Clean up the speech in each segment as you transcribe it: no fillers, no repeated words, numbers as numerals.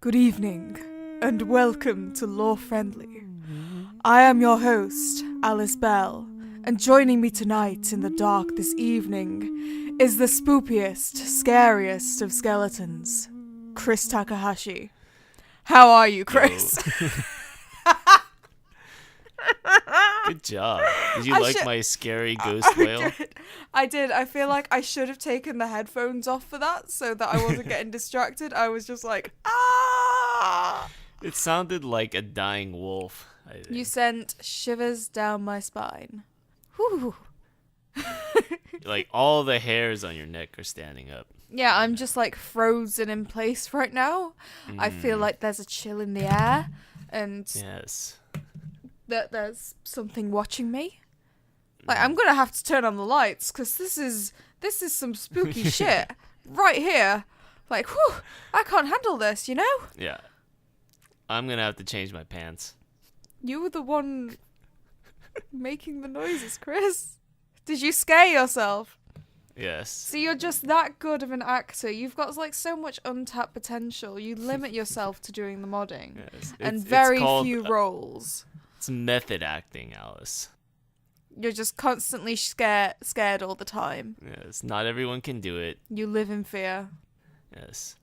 Good evening, and welcome to Lore Friendly. I am your host, Alice Bell, and joining me tonight in the dark this evening is the spoopiest, scariest of skeletons, Kris Takahashi. How are you, Kris? Good job. Did you like my scary ghost wail? I did. I feel like I should have taken the headphones off for that so that I wasn't getting distracted. I was just like, ah! It sounded like a dying wolf. You sent shivers down my spine. Whew. Like all the hairs on your neck are standing up. Yeah, I'm just like frozen in place right now. I feel like there's a chill in the air and yes, that there's something watching me. Like I'm gonna have to turn on the lights because this is some spooky shit right here. Like, whew, I can't handle this, you know? Yeah. I'm gonna have to change my pants. You were the one making the noises, Kris. Did you scare yourself? Yes. See, you're just that good of an actor. You've got like so much untapped potential. You limit yourself to doing the modding. Yes. And very called, few roles. It's method acting, Alice. You're just constantly scared all the time. Yes. Not everyone can do it. You live in fear. Yes.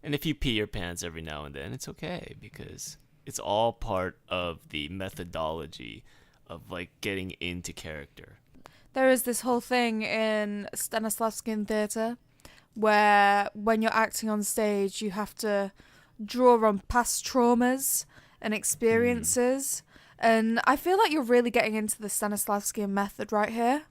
And if you pee your pants every now and then, it's okay because it's all part of the methodology of like getting into character. There is this whole thing in Stanislavskian theatre where when you're acting on stage, you have to draw on past traumas and experiences. And I feel like you're really getting into the Stanislavskian method right here.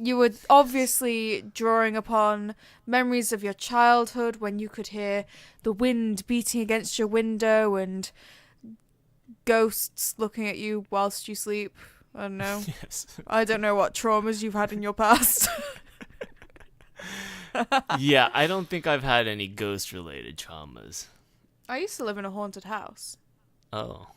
You were obviously drawing upon memories of your childhood when you could hear the wind beating against your window and ghosts looking at you whilst you sleep. I don't know. Yes. I don't know what traumas you've had in your past. Yeah, I don't think I've had any ghost-related traumas. I used to live in a haunted house. Oh.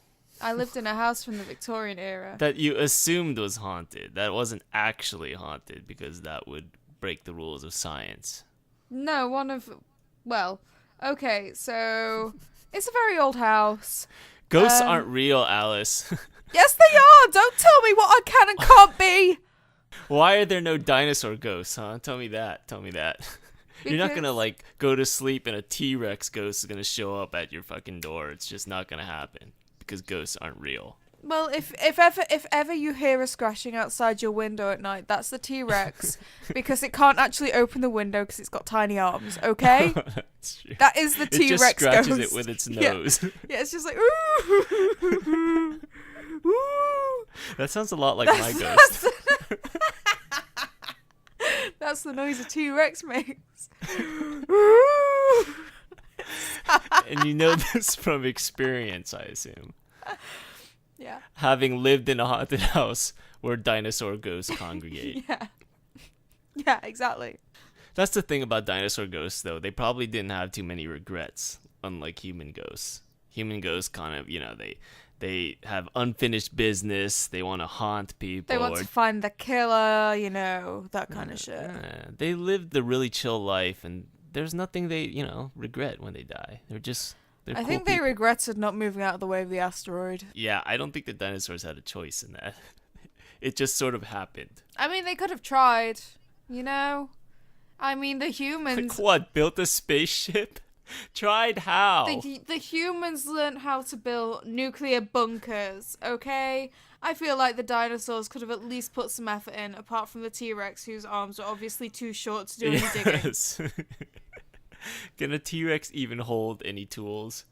I lived in a house from the Victorian era. That you assumed was haunted. That wasn't actually haunted because that would break the rules of science. No, okay, so it's a very old house. Ghosts aren't real, Alice. Yes, they are! Don't tell me what I can and can't be! Why are there no dinosaur ghosts, huh? Tell me that. You're not gonna, like, go to sleep and a T-Rex ghost is gonna show up at your fucking door. It's just not gonna happen. Because ghosts aren't real. Well, if ever you hear a scratching outside your window at night, that's the T-Rex. Because it can't actually open the window because it's got tiny arms, okay? That's true. That is the T-Rex ghost. It just scratches it with its nose. Yeah, it's just like, ooh. Ooh. That sounds a lot like my ghost. That's the noise a T-Rex makes. And you know this from experience, I assume. Yeah. Having lived in a haunted house where dinosaur ghosts congregate. Yeah, exactly. That's the thing about dinosaur ghosts, though. They probably didn't have too many regrets, unlike human ghosts. Human ghosts kind of, they have unfinished business. They want to haunt people. They want to find the killer, that kind of shit. They lived the really chill life, and there's nothing they, regret when they die. They're I cool think they people. regretted not moving out of the way of the asteroid. Yeah, I don't think the dinosaurs had a choice in that. It just sort of happened. I mean, they could have tried, I mean, the humans... Like what, built a spaceship? Tried how? The humans learned how to build nuclear bunkers, okay? I feel like the dinosaurs could have at least put some effort in, apart from the T-Rex, whose arms are obviously too short to do any digging. Yes. Can a T-Rex even hold any tools?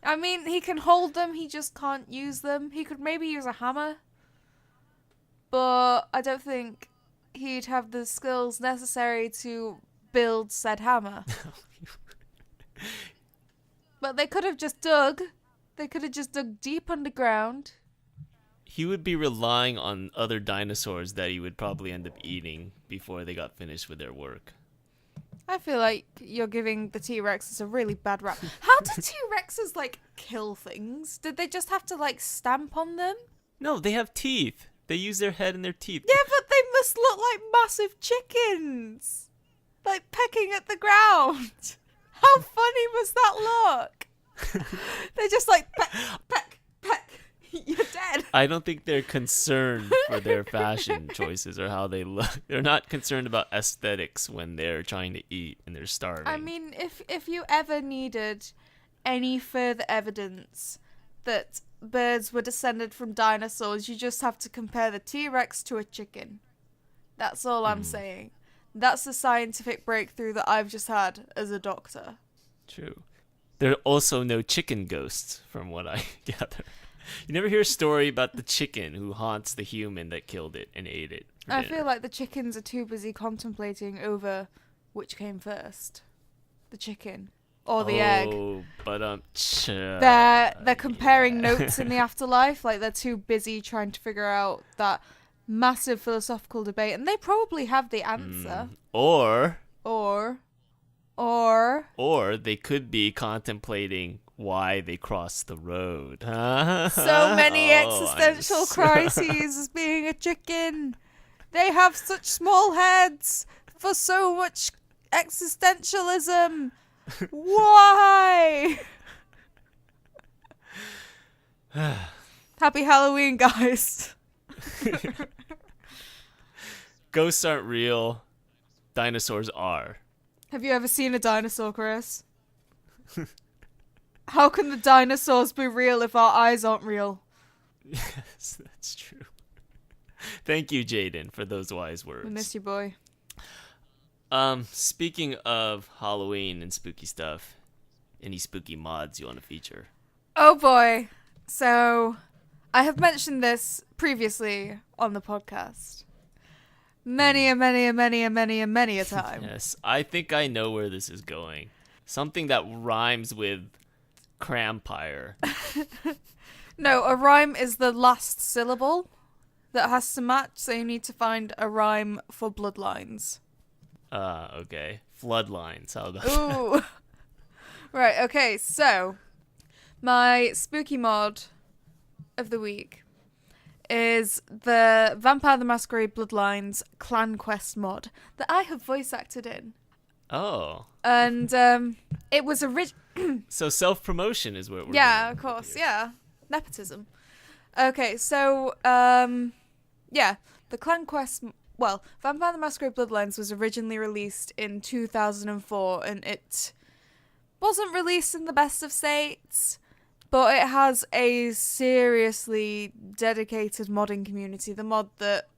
I mean, he can hold them, he just can't use them. He could maybe use a hammer. But I don't think he'd have the skills necessary to build said hammer. But they could have just dug. They could have just dug deep underground. He would be relying on other dinosaurs that he would probably end up eating before they got finished with their work. I feel like you're giving the T-Rexes a really bad rap. How do T-Rexes, kill things? Did they just have to, stamp on them? No, they have teeth. They use their head and their teeth. Yeah, but they must look like massive chickens. Pecking at the ground. How funny must that look? They're just like, peck, peck, peck. You're dead. I don't think they're concerned for their fashion choices or how they look. They're not concerned about aesthetics when they're trying to eat and they're starving. I mean, if you ever needed any further evidence that birds were descended from dinosaurs, you just have to compare the T-Rex to a chicken. That's all I'm saying. That's the scientific breakthrough that I've just had as a doctor. True. There are also no chicken ghosts, from what I gather. You never hear a story about the chicken who haunts the human that killed it and ate it. I feel like the chickens are too busy contemplating over which came first. The chicken or the egg. Oh, but They're comparing notes in the afterlife. Like, they're too busy trying to figure out that massive philosophical debate, and they probably have the answer. Or they could be contemplating why they crossed the road. So many existential crises as being a chicken. They have such small heads for so much existentialism. Why? Happy Halloween, guys. Ghosts aren't real. Dinosaurs are. Have you ever seen a dinosaur, Chris? How can the dinosaurs be real if our eyes aren't real? Yes, that's true. Thank you, Jaden, for those wise words. I miss you, boy. Speaking of Halloween and spooky stuff, any spooky mods you want to feature? Oh boy. So, I have mentioned this previously on the podcast. Many a time. Yes, I think I know where this is going. Something that rhymes with crampire. No, a rhyme is the last syllable that has to match, so you need to find a rhyme for bloodlines. Okay. Floodlines, how about Ooh. that? Right, okay, so my spooky mod of the week is the Vampire the Masquerade Bloodlines Clan Quest mod that I have voice acted in. Oh. And it was So self-promotion is what we're yeah, doing of course, here. yeah. Nepotism. Okay, so yeah, the Clan Quest. Well, Vampire the Masquerade Bloodlines was originally released in 2004, and it wasn't released in the best of states, but it has a seriously dedicated modding community. The mod that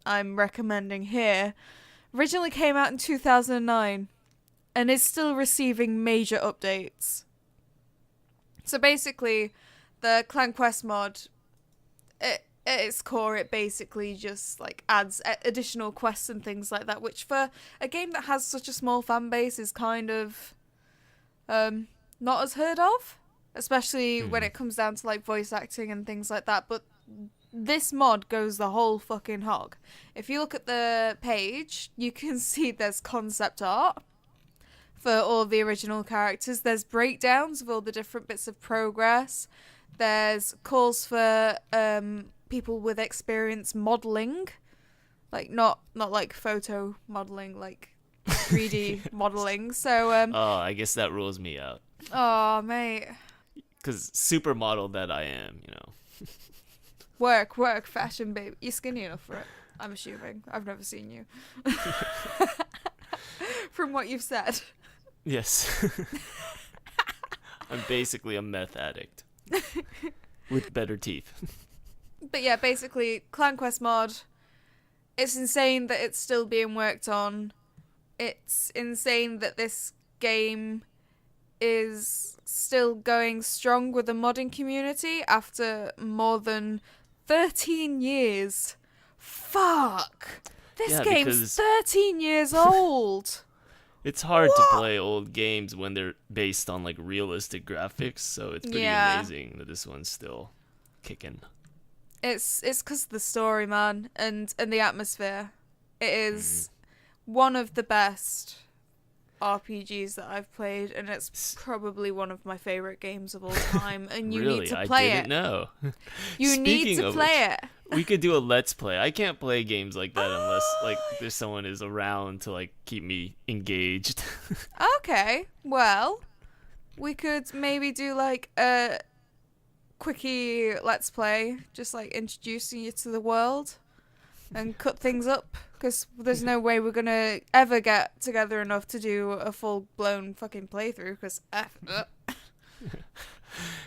I'm recommending here originally came out in 2009 and is still receiving major updates. So basically, the Clan Quest mod, at its core, it basically just like adds additional quests and things like that, which for a game that has such a small fan base is kind of not as heard of, especially when it comes down to like voice acting and things like that. But this mod goes the whole fucking hog. If you look at the page, you can see there's concept art for all of the original characters. There's breakdowns of all the different bits of progress. There's calls for people with experience modelling, like not like photo modelling, like 3D modelling. So I guess that rules me out. Oh, mate. Because supermodel that I am, you know. Work, fashion, babe. You're skinny enough for it, I'm assuming. I've never seen you. From what you've said. Yes. I'm basically a meth addict. With better teeth. But yeah, basically, Clan Quest mod. It's insane that it's still being worked on. It's insane that this game is still going strong with the modding community after more than 13 years. Fuck! This game's 13 years old! It's hard to play old games when they're based on like realistic graphics, so it's pretty amazing that this one's still kicking. It's because of the story, man, and the atmosphere. It is one of the best RPGs that I've played, and it's probably one of my favorite games of all time. And you need to play it. I didn't know. You need to play it. We could do a let's play. I can't play games like that unless like there's someone is around to like keep me engaged. Okay, well, We could maybe do like a quickie let's play, just like introducing you to the world and cut things up, because there's no way we're gonna ever get together enough to do a full-blown fucking playthrough, because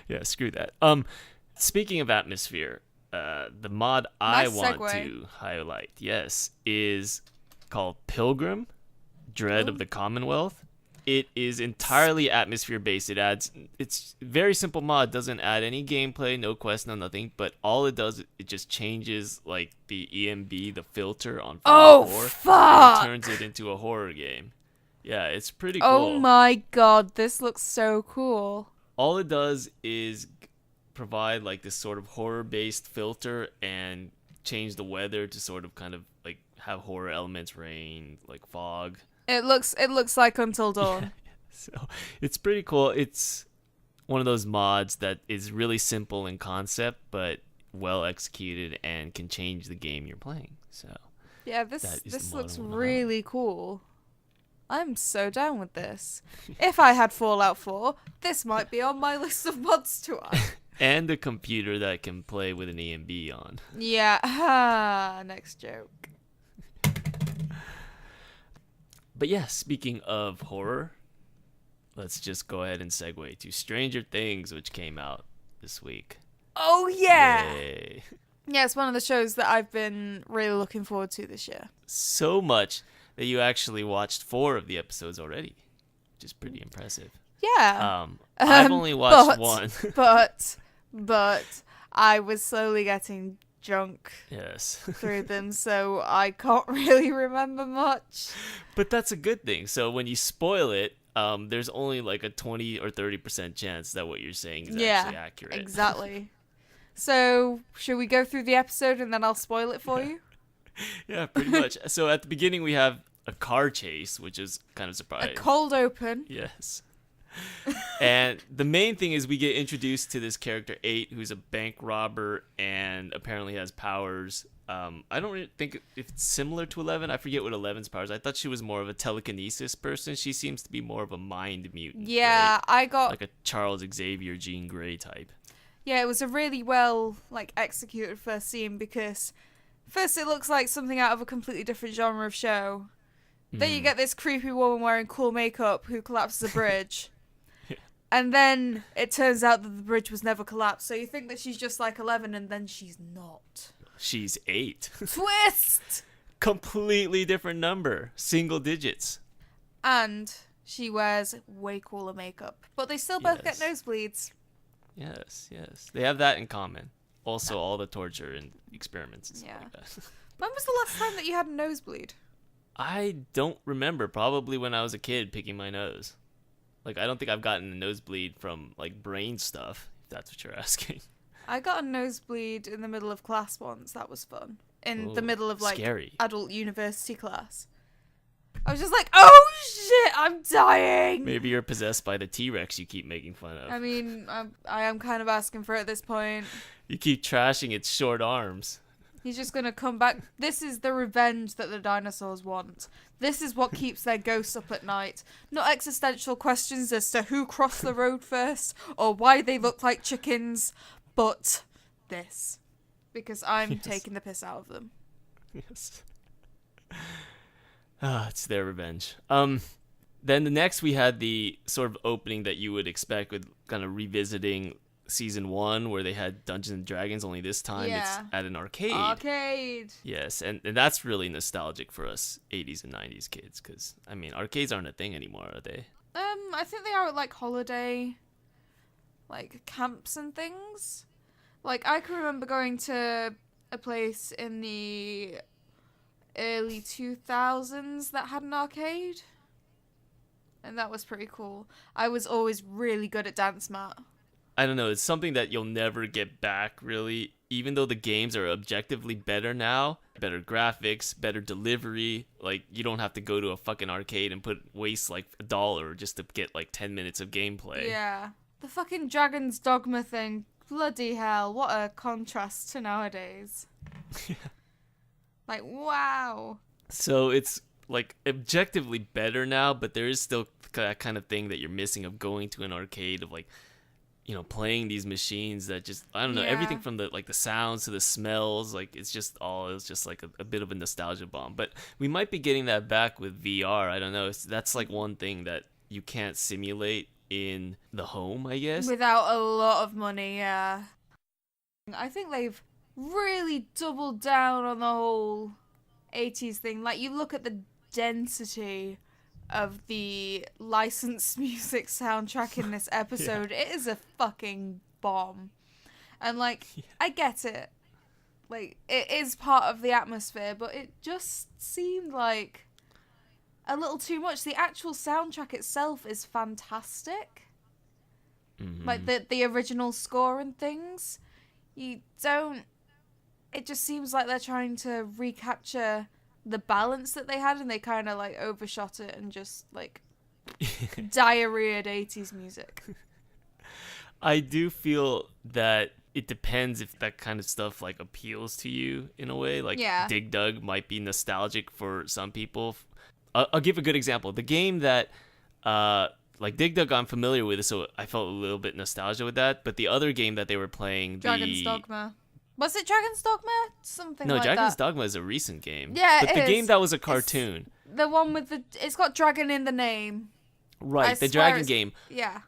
Yeah, screw that. Speaking of atmosphere, the mod I want to highlight, yes, is called Pilgrim, Dread of the Commonwealth. It is entirely atmosphere based. It's very simple mod, doesn't add any gameplay, no quest, no nothing, but all it does, it just changes like the EMB, the filter on Fallout 4, fuck! and turns it into a horror game. Yeah, it's pretty cool. Oh my god, this looks so cool. All it does is provide like this sort of horror based filter and change the weather to sort of kind of like have horror elements, rain, like fog. It looks like Until Dawn. Yeah, so it's pretty cool. It's one of those mods that is really simple in concept but well executed and can change the game you're playing. So yeah, this looks really cool. I'm so down with this. If I had Fallout 4, this might be on my list of mods to add. And a computer that can play with an EMB on. Yeah, next joke. But yeah, speaking of horror, let's just go ahead and segue to Stranger Things, which came out this week. Oh yeah! Yay. Yeah, it's one of the shows that I've been really looking forward to this year. So much that you actually watched 4 of the episodes already, which is pretty impressive. Yeah. I've only watched 1. but I was slowly getting drunk Yes. through them, so I can't really remember much. But that's a good thing. So when you spoil it, there's only like a 20 or 30% chance that what you're saying is actually accurate. Exactly. So, should we go through the episode and then I'll spoil it for you? Yeah, pretty much. So at the beginning we have a car chase, which is kind of surprising. A cold open. Yes. And the main thing is we get introduced to this character 8, who's a bank robber and apparently has powers. I don't really think if it's similar to 11. I forget what 11's powers. I thought she was more of a telekinesis person. She seems to be more of a mind mutant. Yeah, right? I got like a Charles Xavier, Jean Grey type. Yeah, it was a really well executed first scene, because first it looks like something out of a completely different genre of show. Then you get this creepy woman wearing cool makeup who collapses a bridge. And then it turns out that the bridge was never collapsed. So you think that she's just like 11, and then she's not. She's 8. Twist! Completely different number. Single digits. And she wears way cooler makeup. But they still both get nosebleeds. Yes. They have that in common. Also, all the torture and experiments and stuff like that. When was the last time that you had a nosebleed? I don't remember. Probably when I was a kid picking my nose. Like, I don't think I've gotten a nosebleed from, like, brain stuff, if that's what you're asking. I got a nosebleed in the middle of class once. That was fun. In the middle of, like, scary. Adult university class. I was just like, oh, shit, I'm dying! Maybe you're possessed by the T-Rex you keep making fun of. I mean, I am kind of asking for it at this point. You keep trashing its short arms. He's just gonna come back. This is the revenge that the dinosaurs want. This is what keeps their ghosts up at night. Not existential questions as to who crossed the road first or why they look like chickens, but this. Because I'm taking the piss out of them. Yes. It's their revenge. Then the next we had the sort of opening that you would expect with kind of revisiting season 1, where they had Dungeons and Dragons, only this time it's at an arcade. Yes, and that's really nostalgic for us 80s and 90s kids, because, I mean, arcades aren't a thing anymore, are they? I think they are at, like, holiday, like, camps and things. Like, I can remember going to a place in the early 2000s that had an arcade, and that was pretty cool. I was always really good at Dance Mat. I don't know, it's something that you'll never get back, really. Even though the games are objectively better now, better graphics, better delivery, like, you don't have to go to a fucking arcade and waste like $1 just to get like 10 minutes of gameplay. Yeah. The fucking Dragon's Dogma thing, bloody hell, what a contrast to nowadays. Yeah. Like, wow. So it's like objectively better now, but there is still that kind of thing that you're missing of going to an arcade, of like, you know, playing these machines that just, I don't know, everything from the sounds to the smells, like it was just like a bit of a nostalgia bomb. But we might be getting that back with VR. I don't know. That's like one thing that you can't simulate in the home, I guess. Without a lot of money, yeah. I think they've really doubled down on the whole 80s thing. Like, you look at the density of the licensed music soundtrack in this episode, it is a fucking bomb. And, like, I get it. Like, it is part of the atmosphere, but it just seemed like a little too much. The actual soundtrack itself is fantastic. Mm-hmm. Like, the original score and things. You don't... It just seems like they're trying to recapture the balance that they had, and they kind of, like, overshot it and just, like, diarrheaed 80s music. I do feel that it depends if that kind of stuff, like, appeals to you in a way. Like, Dig Dug might be nostalgic for some people. I'll give a good example. The game that... like, Dig Dug I'm familiar with, so I felt a little bit nostalgia with that. But the other game that they were playing... Dragon's Dogma. Was it Dragon's Dogma? Something like that. No, Dragon's Dogma is a recent game. Yeah, but the game that was a cartoon. It's the one with the... It's got dragon in the name. Right, the dragon game. Yeah.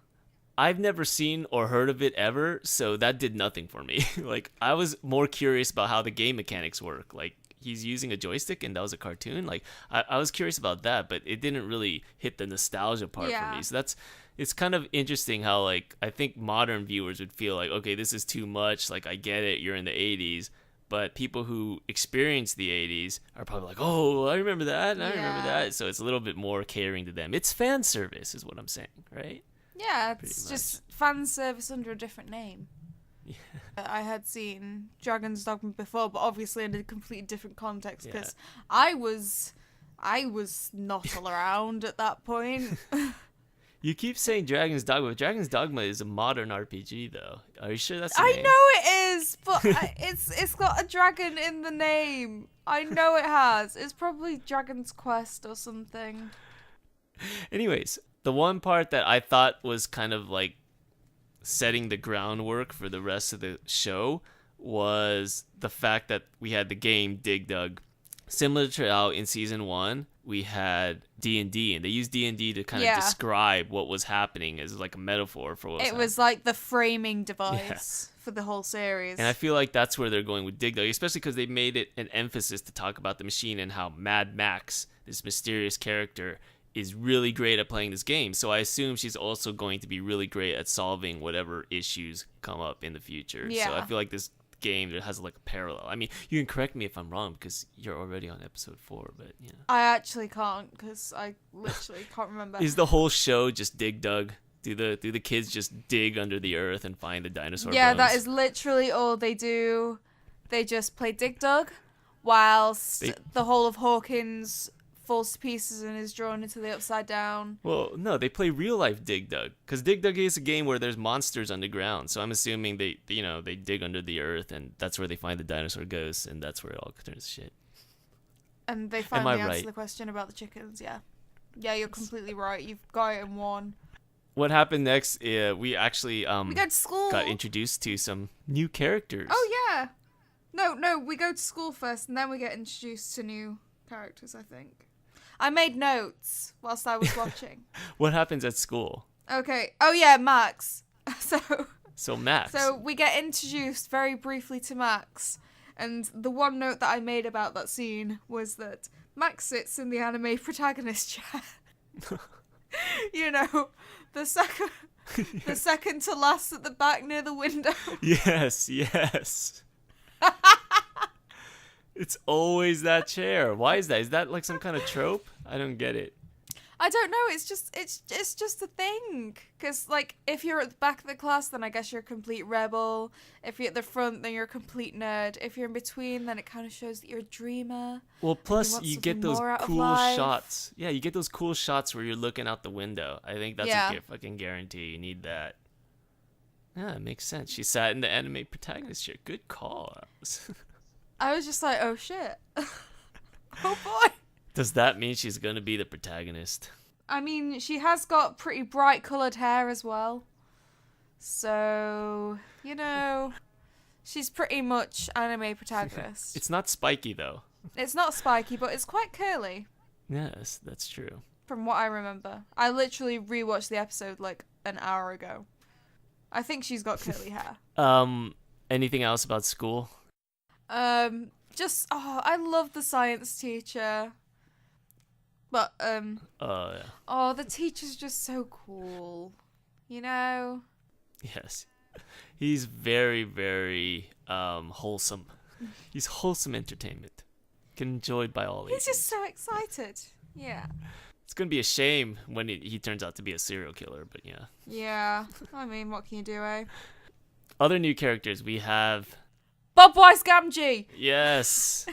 I've never seen or heard of it ever, so that did nothing for me. Like, I was more curious about how the game mechanics work. Like, he's using a joystick and that was a cartoon. Like, I was curious about that, but it didn't really hit the nostalgia part for me. So it's kind of interesting how, like, I think modern viewers would feel like, okay, this is too much. Like, I get it, you're in the 80s. But people who experience the 80s are probably like, oh, I remember that, and I remember that. So it's a little bit more catering to them. It's fan service is what I'm saying, right? Yeah, it's just fan service under a different name. Yeah. I had seen Dragon's Dogma before, but obviously in a completely different context, because I was not around at that point. You keep saying Dragon's Dogma, but Dragon's Dogma is a modern RPG, though. Are you sure that's the name? I know it is, but it's got a dragon in the name. I know it has. It's probably Dragon's Quest or something. Anyways, the one part that I thought was kind of like setting the groundwork for the rest of the show was the fact that we had the game Dig Dug. Similar to how in season 1 we had D&D, and they used D&D to kind of describe what was happening as like a metaphor for what was happening. Was like the framing device for the whole series. And I feel like that's where they're going with Dig Dug, especially because they made it an emphasis to talk about the machine and how Mad Max, this mysterious character, is really great at playing this game. So I assume she's also going to be really great at solving whatever issues come up in the future. Yeah. So I feel like this game that has like a parallel. I mean, you can correct me if I'm wrong because you're already on episode 4, but yeah. I actually can't because I literally can't remember. Is the whole show just Dig Dug? Do the kids just dig under the earth and find the dinosaur bones? That is literally all they do. They just play Dig Dug whilst the whole of Hawkins falls to pieces and is drawn into the Upside Down. Well, no, they play real life Dig Dug because Dig Dug is a game where there's monsters underground. So I'm assuming they dig under the earth and that's where they find the dinosaur ghosts and that's where it all turns to shit. And they finally answer the question about the chickens. Yeah, you're completely right. You've got it in one. What happened next? We actually we go to school. Got introduced to some new characters. Oh yeah, no, we go to school first and then we get introduced to new characters. I think. I made notes whilst I was watching. What happens at school? Okay. Oh yeah, Max. So Max. So we get introduced very briefly to Max, and the one note that I made about that scene was that Max sits in the anime protagonist chair. You know, the second to last at the back near the window. Yes. It's always that chair. Why is that? Is that like some kind of trope? I don't get it. I don't know. It's just a thing. Because like if you're at the back of the class, then I guess you're a complete rebel. If you're at the front, then you're a complete nerd. If you're in between, then it kind of shows that you're a dreamer. Well, plus you get those cool shots. Yeah, you get those cool shots where you're looking out the window. I think that's a fucking guarantee. You need that. Yeah, it makes sense. She sat in the anime protagonist chair. Good call. I was just like, oh shit. Oh boy. Does that mean she's gonna be the protagonist? I mean, she has got pretty bright coloured hair as well. So, she's pretty much anime protagonist. It's not spiky, though. It's not spiky, but it's quite curly. Yes, that's true. From what I remember. I literally rewatched the episode like an hour ago. I think she's got curly hair. Anything else about school? I love the science teacher. But, Oh, yeah. oh, the teacher's just so cool. Yes. He's very, very wholesome. He's wholesome entertainment. Enjoyed by all ages. He's just so excited. Yeah. It's going to be a shame when he turns out to be a serial killer, but yeah. Yeah. I mean, what can you do, eh? Other new characters, we have... Bob Weiss Gamgee! Yes!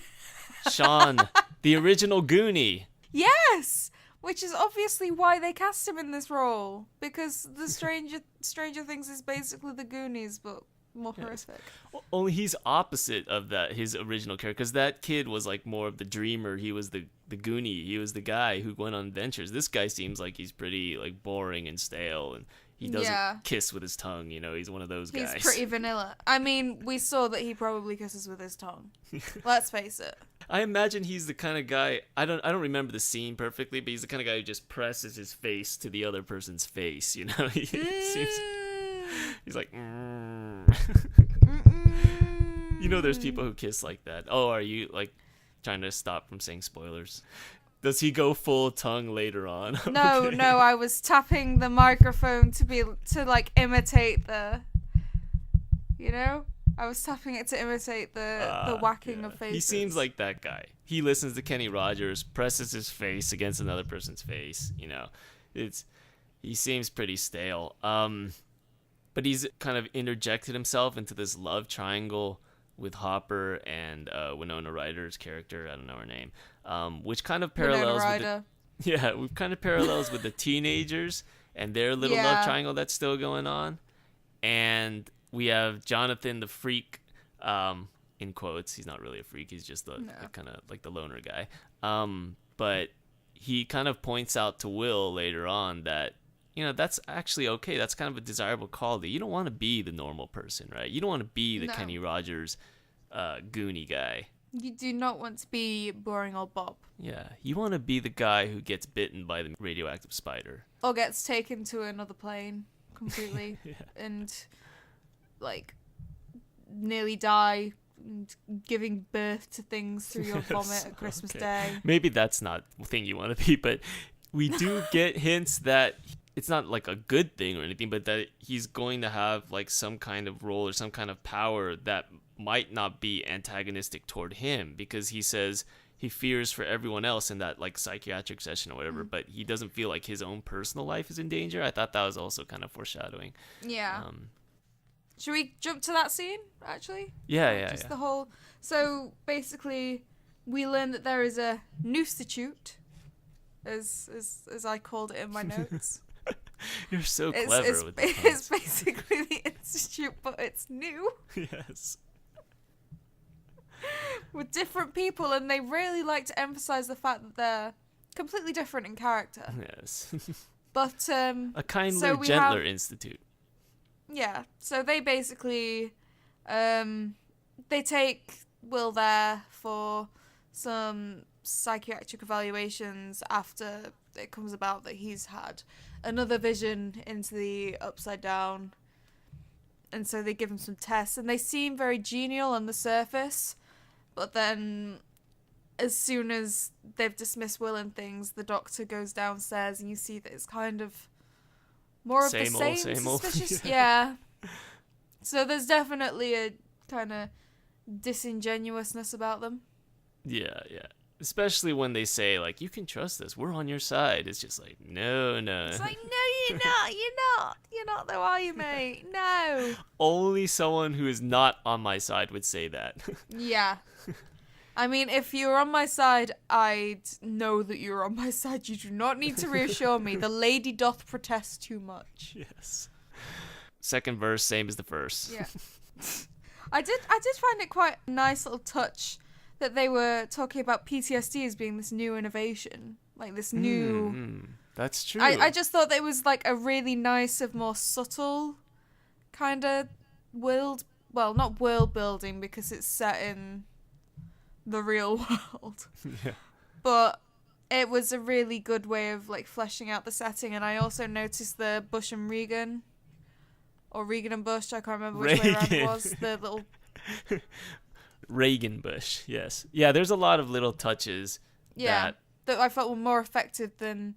Sean, the original Goonie. Yes! Which is obviously why they cast him in this role. Because the Stranger Things is basically the Goonies, but more horrific. Only he's opposite of his original character, because that kid was like more of the dreamer. He was the Goonie. He was the guy who went on adventures. This guy seems like he's pretty like boring and stale, and he doesn't kiss with his tongue. He's one of those guys. He's pretty vanilla. I mean, we saw that he probably kisses with his tongue. Let's face it. I imagine he's the kind of guy. I don't remember the scene perfectly, but he's the kind of guy who just presses his face to the other person's face. He's like. There's people who kiss like that. Oh, are you like trying to stop from saying spoilers? Does he go full tongue later on? No, Okay. no, I was tapping the microphone to like imitate the, I was tapping it to imitate the whacking of faces. He seems like that guy. He listens to Kenny Rogers, presses his face against another person's face. He seems pretty stale. But he's kind of interjected himself into this love triangle with Hopper and Winona Ryder's character. I don't know her name. Which kind of parallels with the teenagers and their little love triangle that's still going on. And we have Jonathan the freak, in quotes. He's not really a freak. He's just the kind of like the loner guy. But he kind of points out to Will later on that, that's actually okay. That's kind of a desirable quality. You don't want to be the normal person, right? You don't want to be the Kenny Rogers Goonie guy. You do not want to be boring old Bob. Yeah, you want to be the guy who gets bitten by the radioactive spider. Or gets taken to another plane completely and, like, nearly die and giving birth to things through your vomit at Christmas Day. Maybe that's not the thing you want to be, but we do get hints that it's not like a good thing or anything, but that he's going to have like some kind of role or some kind of power that might not be antagonistic toward him, because he says he fears for everyone else in that like psychiatric session or whatever, but he doesn't feel like his own personal life is in danger. I thought that was also kind of foreshadowing. Yeah. Should we jump to that scene, actually? Yeah. The whole... So, basically, we learn that there is a Noostitute, as I called it in my notes. You're so clever with the puns. It's basically the Institute, but it's new. Yes. With different people, and they really like to emphasize the fact that they're completely different in character. Yes. But, a kinder, gentler institute. Yeah, so they basically, they take Will there for some psychiatric evaluations after it comes about that he's had another vision into the Upside Down. And so they give him some tests, and they seem very genial on the surface, but then as soon as they've dismissed Will and things, the doctor goes downstairs and you see that it's kind of more of the same suspicious. Yeah. So there's definitely a kind of disingenuousness about them. Yeah. Especially when they say, like, you can trust us, we're on your side. It's just like, no. It's like, no, you're not. You're not though, are you, mate? No. Only someone who is not on my side would say that. Yeah. I mean, if you were on my side, I'd know that you're on my side. You do not need to reassure me. The lady doth protest too much. Yes. Second verse, same as the first. Yeah. I did find it quite a nice little touch that they were talking about PTSD as being this new innovation, like this new. That's true. I just thought that it was like a really nice, more subtle kind of world. Well, not world building because it's set in the real world. Yeah. But it was a really good way of like fleshing out the setting, and I also noticed the Bush and Regan, or Regan and Bush. I can't remember which way around it was. The little Reagan Bush. Yes. Yeah. There's a lot of little touches. that I felt were more effective than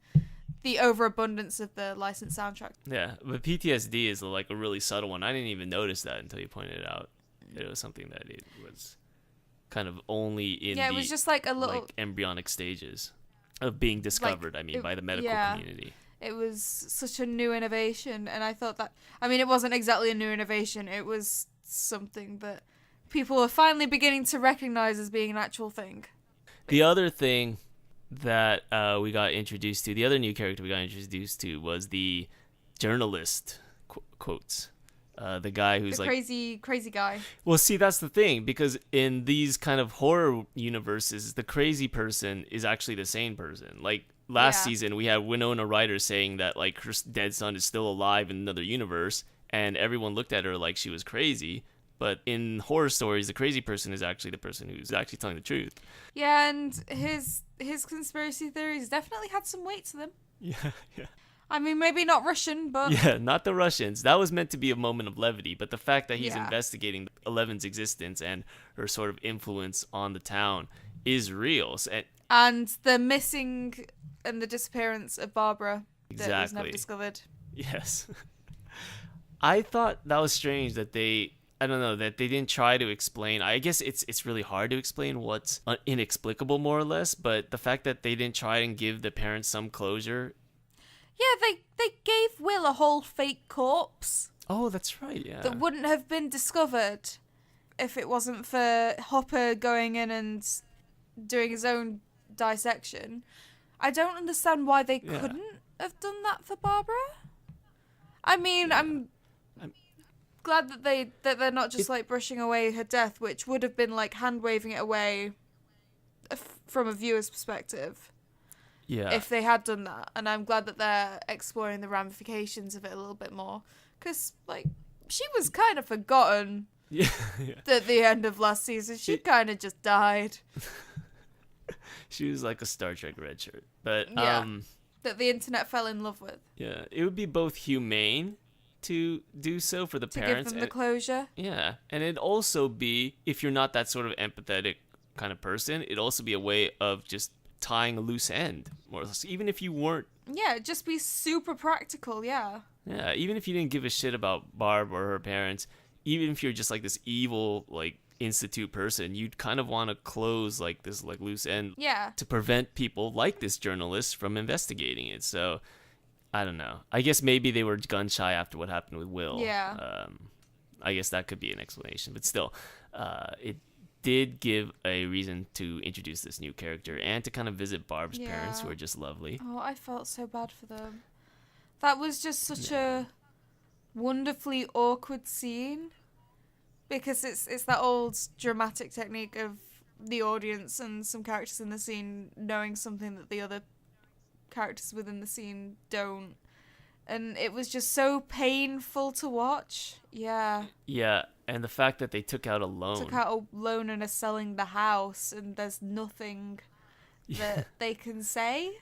the overabundance of the licensed soundtrack. Yeah, but PTSD is like a really subtle one. I didn't even notice that until you pointed it out. It was something that it was kind of only in it was just like a little embryonic stages of being discovered. By the medical community. It was such a new innovation, and I thought that. I mean, it wasn't exactly a new innovation. It was something that people were finally beginning to recognize as being an actual thing. The other thing that we got introduced to, the other new character we got introduced to, was the journalist, quotes. The guy who's crazy guy. Well, see, that's the thing, because in these kind of horror universes, the crazy person is actually the sane person. Like last season, we had Winona Ryder saying that like her dead son is still alive in another universe, and everyone looked at her like she was crazy. But in horror stories, the crazy person is actually the person who's actually telling the truth. Yeah, and his conspiracy theories definitely had some weight to them. Yeah. I mean, maybe not Russian, but... Yeah, not the Russians. That was meant to be a moment of levity, but the fact that he's investigating Eleven's existence and her sort of influence on the town is real. And the missing and the disappearance of Barbara that was never discovered. Yes. I thought that was strange that I don't know, that they didn't try to explain. I guess it's really hard to explain what's inexplicable, more or less, but the fact that they didn't try and give the parents some closure. Yeah, they gave Will a whole fake corpse. Oh, that's right, yeah. That wouldn't have been discovered if it wasn't for Hopper going in and doing his own dissection. I don't understand why they couldn't have done that for Barbara. I mean, I'm glad that they're not just like brushing away her death, which would have been like hand waving it away from a viewer's perspective. Yeah. If they had done that, and I'm glad that they're exploring the ramifications of it a little bit more, because like she was kind of forgotten. Yeah. At the end of last season, she kind of just died. She was like a Star Trek red shirt, but that the internet fell in love with. Yeah, it would be both humane to do so for the parents, to give them the closure. Yeah, and it'd also be, if you're not that sort of empathetic kind of person, it'd also be a way of just tying a loose end, more or less. Even if you weren't. Yeah, just be super practical. Yeah. Yeah, even if you didn't give a shit about Barb or her parents, even if you're just like this evil like institute person, you'd kind of want to close like this like loose end. Yeah. To prevent people like this journalist from investigating it. So I don't know. I guess maybe they were gun shy after what happened with Will. Yeah. I guess that could be an explanation, but still, it did give a reason to introduce this new character and to kind of visit Barb's parents, who are just lovely. Oh, I felt so bad for them. That was just such a wonderfully awkward scene, because it's that old dramatic technique of the audience and some characters in the scene knowing something that the other characters within the scene don't, and it was just so painful to watch. Yeah, and the fact that they took out a loan and are selling the house, and there's nothing that they can say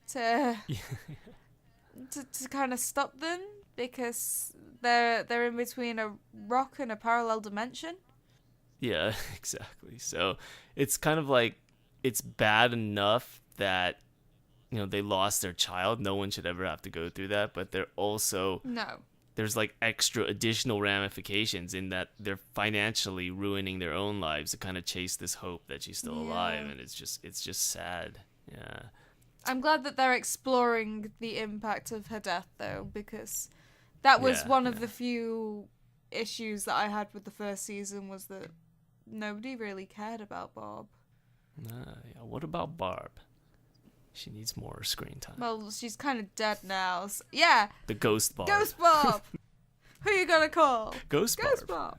to kind of stop them, because they're in between a rock and a parallel dimension. Yeah, exactly. So it's kind of like, it's bad enough that they lost their child. No one should ever have to go through that. But they're also... No. There's like extra additional ramifications in that they're financially ruining their own lives to kind of chase this hope that she's still alive. And it's just sad. Yeah. I'm glad that they're exploring the impact of her death, though, because that was one of the few issues that I had with the first season, was that nobody really cared about Barb. What about Barb? She needs more screen time. Well, she's kind of dead now. So, yeah. The Ghost Barb. Ghost Barb. Who you gonna call? Ghost Barb.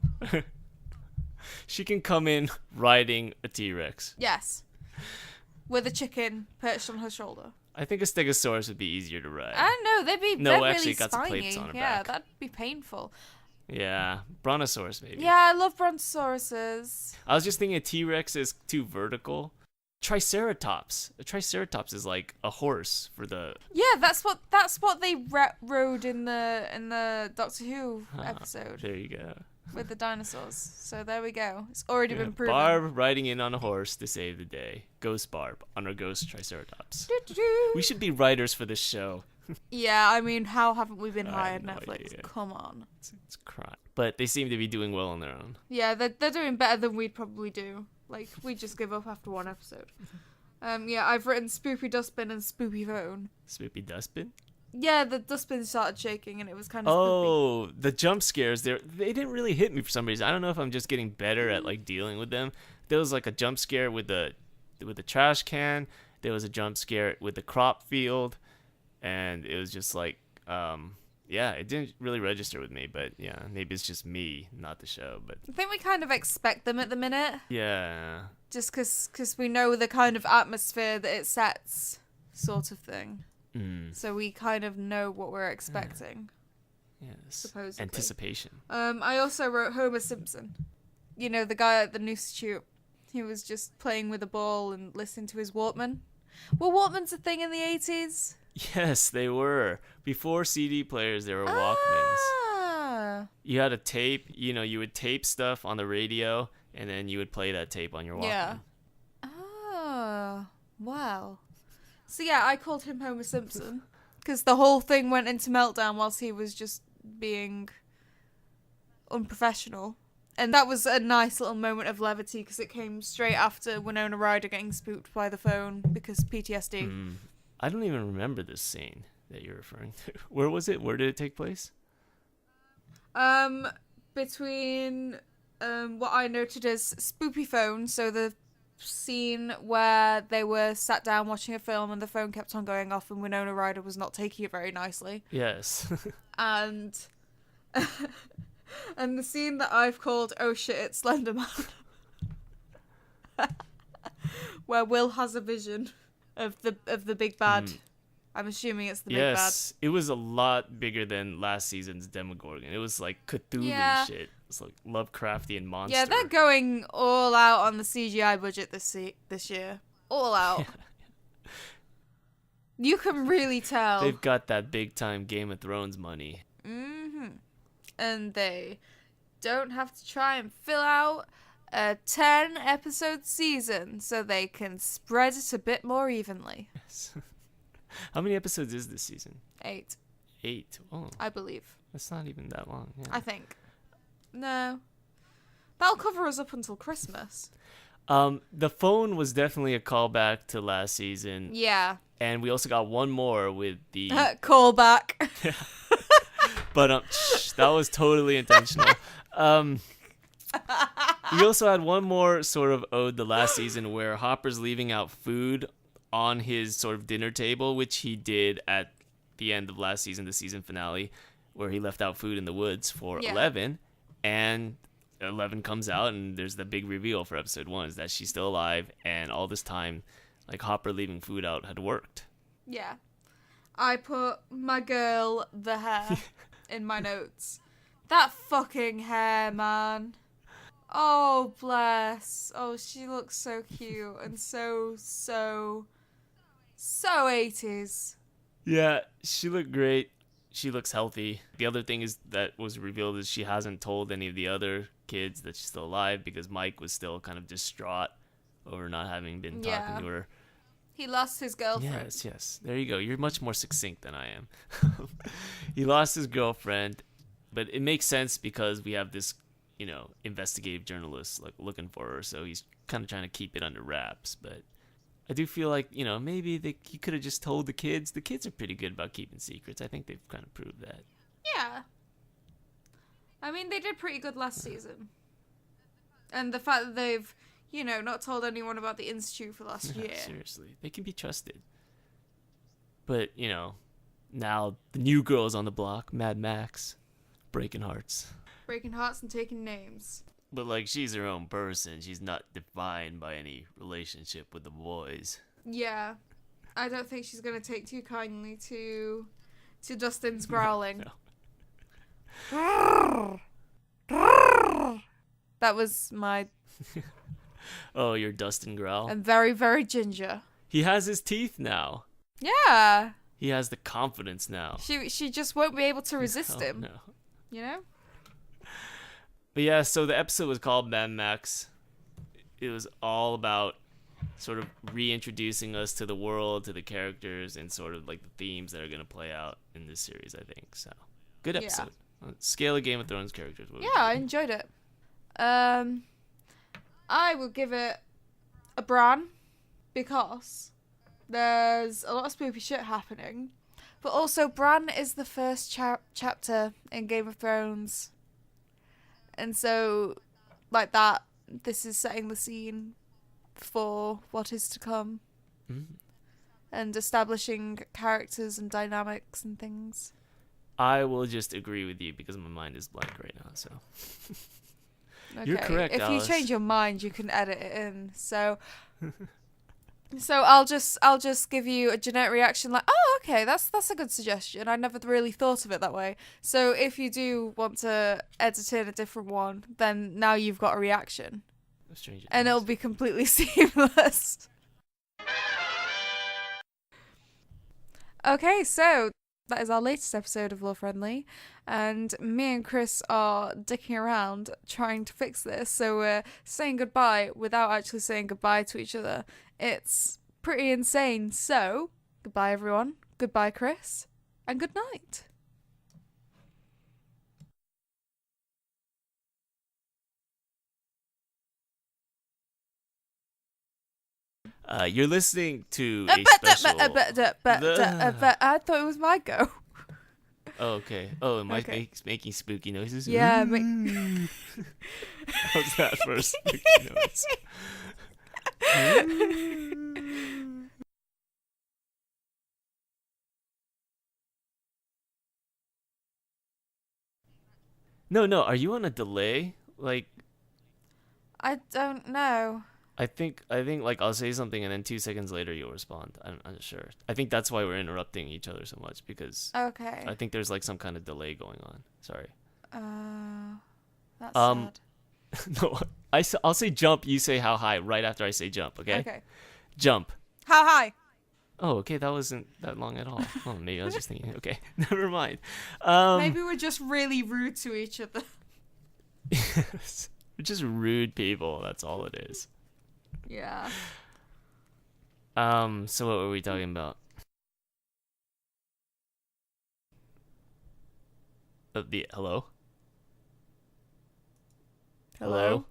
She can come in riding a T-Rex. Yes. With a chicken perched on her shoulder. I think a Stegosaurus would be easier to ride. I know, they'd actually, really got some plates spiny. on her Yeah, back. that'd be painful. Yeah, Brontosaurus maybe. Yeah, I love brontosauruses. I was just thinking a T-Rex is too vertical. Triceratops. A Triceratops is like a horse for the. Yeah, that's what they rode in the Doctor Who episode There you go. with the dinosaurs. So there we go. It's already been proven. Barb riding in on a horse to save the day. Ghost Barb on her ghost Triceratops. Doo-doo-doo. We should be writers for this show. Yeah, I mean, how haven't we been I hired, have no Netflix? idea. Come on. It's crime. But they seem to be doing well on their own. Yeah, they're doing better than we'd probably do. Like, we just give up after one episode. Yeah, I've written Spoopy Dustbin and Spoopy Phone. Spoopy Dustbin? Yeah, the dustbin started shaking and it was kind of spoopy. Oh, the jump scares, they didn't really hit me for some reason. I don't know if I'm just getting better at like dealing with them. There was like a jump scare with the trash can. There was a jump scare with the crop field, and it was just like yeah, it didn't really register with me, but yeah, maybe it's just me, not the show. But I think we kind of expect them at the minute. Yeah. Just because we know the kind of atmosphere that it sets, sort of thing. So we kind of know what we're expecting. Yes. Supposedly. Anticipation. I also wrote Homer Simpson. You know, the guy at the Institute. He was just playing with a ball and listening to his Walkman. Were Walkmans a thing in the 80s? Yes, they were. Before CD players, there were Walkmans. Ah. You had a tape, you would tape stuff on the radio, and then you would play that tape on your Walkman. Yeah. Oh, wow. So yeah, I called him Homer Simpson because the whole thing went into meltdown whilst he was just being unprofessional. And that was a nice little moment of levity because it came straight after Winona Ryder getting spooked by the phone because PTSD. I don't even remember this scene that you're referring to. Where was it? Where did it take place? Between what I noted as Spoopy Phone, so the scene where they were sat down watching a film and the phone kept on going off and Winona Ryder was not taking it very nicely. Yes. And and the scene that I've called "Oh shit, it's Slenderman," where Will has a vision of the big bad. I'm assuming it's the big bad. Yes, it was a lot bigger than last season's Demogorgon. It was like Cthulhu shit. It's like Lovecraftian monster. Yeah, they're going all out on the CGI budget this year. All out. Yeah. You can really tell. They've got that big time Game of Thrones money. And they don't have to try and fill out a 10-episode season so they can spread it a bit more evenly. Yes. How many episodes is this season? 8. 8. Oh. I believe. That's not even that long. Yeah. I think. No. That'll cover us up until Christmas. The phone was definitely a callback to last season. Yeah. And we also got one more with the callback. But that was totally intentional. We also had one more sort of ode to last season where Hopper's leaving out food on his sort of dinner table, which he did at the end of last season, the season finale, where he left out food in the woods for 11. And 11 comes out, and there's the big reveal for episode 1 is that she's still alive, and all this time, like, Hopper leaving food out had worked. Yeah. I put my girl, the hair, in my notes. That fucking hair, man. Oh, bless. Oh, she looks so cute and so 80s. Yeah, she looked great. She looks healthy. The other thing is that was revealed is she hasn't told any of the other kids that she's still alive because Mike was still kind of distraught over not having been talking to her. He lost his girlfriend. Yes. There you go. You're much more succinct than I am. He lost his girlfriend, but it makes sense because we have this, investigative journalist like looking for her, so he's kind of trying to keep it under wraps. But I do feel like, maybe he could have just told the kids. The kids are pretty good about keeping secrets. I think they've kind of proved that. Yeah. I mean, they did pretty good last season. And the fact that they've, not told anyone about the Institute for last year. Seriously. They can be trusted. But, now the new girls on the block, Mad Max, breaking hearts. Breaking hearts and taking names. But like, she's her own person. She's not defined by any relationship with the boys. Yeah. I don't think she's going to take too kindly to Dustin's growling. No. That was my... Oh, your Dustin growl? I'm very, very ginger. He has his teeth now. Yeah. He has the confidence now. She just won't be able to resist him. No. You know? But yeah, so the episode was called Mad Max. It was all about sort of reintroducing us to the world, to the characters, and sort of like the themes that are going to play out in this series, I think. So, good episode. Yeah. Scale of Game of Thrones characters. Yeah, I enjoyed it. I will give it a Bran because there's a lot of spoopy shit happening. But also, Bran is the first chapter in Game of Thrones. And so, like that, this is setting the scene for what is to come. Mm-hmm. And establishing characters and dynamics and things. I will just agree with you because my mind is blank right now, so... Okay. You're correct, If Alice. you change your mind, you can edit it in. So I'll just give you a generic reaction like, oh, okay, that's a good suggestion. I never really thought of it that way. So if you do want to edit in a different one, then now you've got a reaction. And it'll be completely seamless. Okay, so that is our latest episode of Law Friendly, and me and Kris are dicking around trying to fix this, so we're saying goodbye without actually saying goodbye to each other. It's pretty insane. So, goodbye everyone, goodbye Kris, and good night. You're listening to a special... I thought it was my go. Oh, okay. Oh, am Okay. I making spooky noises? Yeah, How's that for a spooky noise? No. Are you on a delay? Like, I don't know. I think like I'll say something and then 2 seconds later you'll respond. I'm not sure. I think that's why we're interrupting each other so much because Okay. I think there's like some kind of delay going on. Sorry. That's sad. No, I'll say jump. You say how high right after I say jump. Okay. Okay. Jump. How high? Oh, okay. That wasn't that long at all. Oh, maybe I was just thinking. Okay, never mind. Maybe we're just really rude to each other. We're just rude people. That's all it is. Yeah. So what were we talking about? Hello? Hello?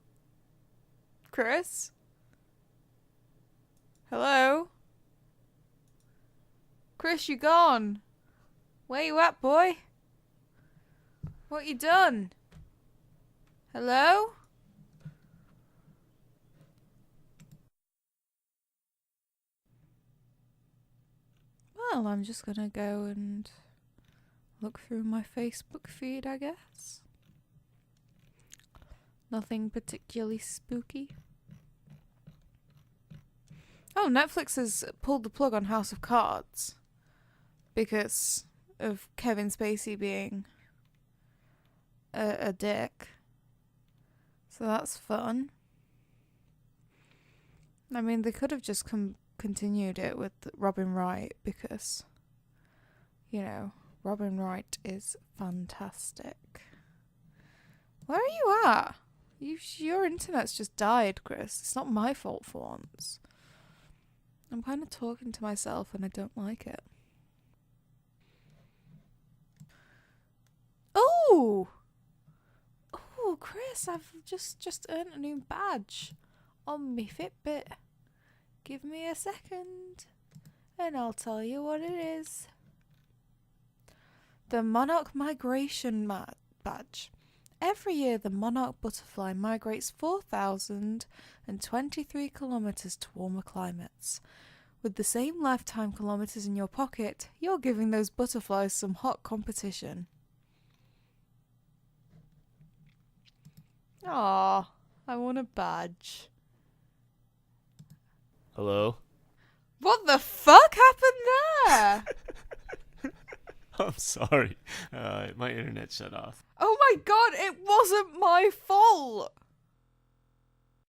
Kris? Hello? Kris, you gone? Where you at, boy? What you done? Hello? Well, I'm just gonna go and look through my Facebook feed, I guess. Nothing particularly spooky. Oh, Netflix has pulled the plug on House of Cards because of Kevin Spacey being a dick. So that's fun. I mean, they could have just continued it with Robin Wright because, you know, Robin Wright is fantastic. Where are you at? Your internet's just died, Kris. It's not my fault for once. I'm kind of talking to myself and I don't like it. Oh! Oh, Kris, I've just earned a new badge on me Fitbit. Give me a second and I'll tell you what it is. The Monarch Migration Badge. Every year, the monarch butterfly migrates 4,023 kilometers to warmer climates. With the same lifetime kilometers in your pocket, you're giving those butterflies some hot competition. Aw, I want a badge. Hello? What the fuck happened there? I'm sorry. My internet shut off. Oh my god, it wasn't my fault!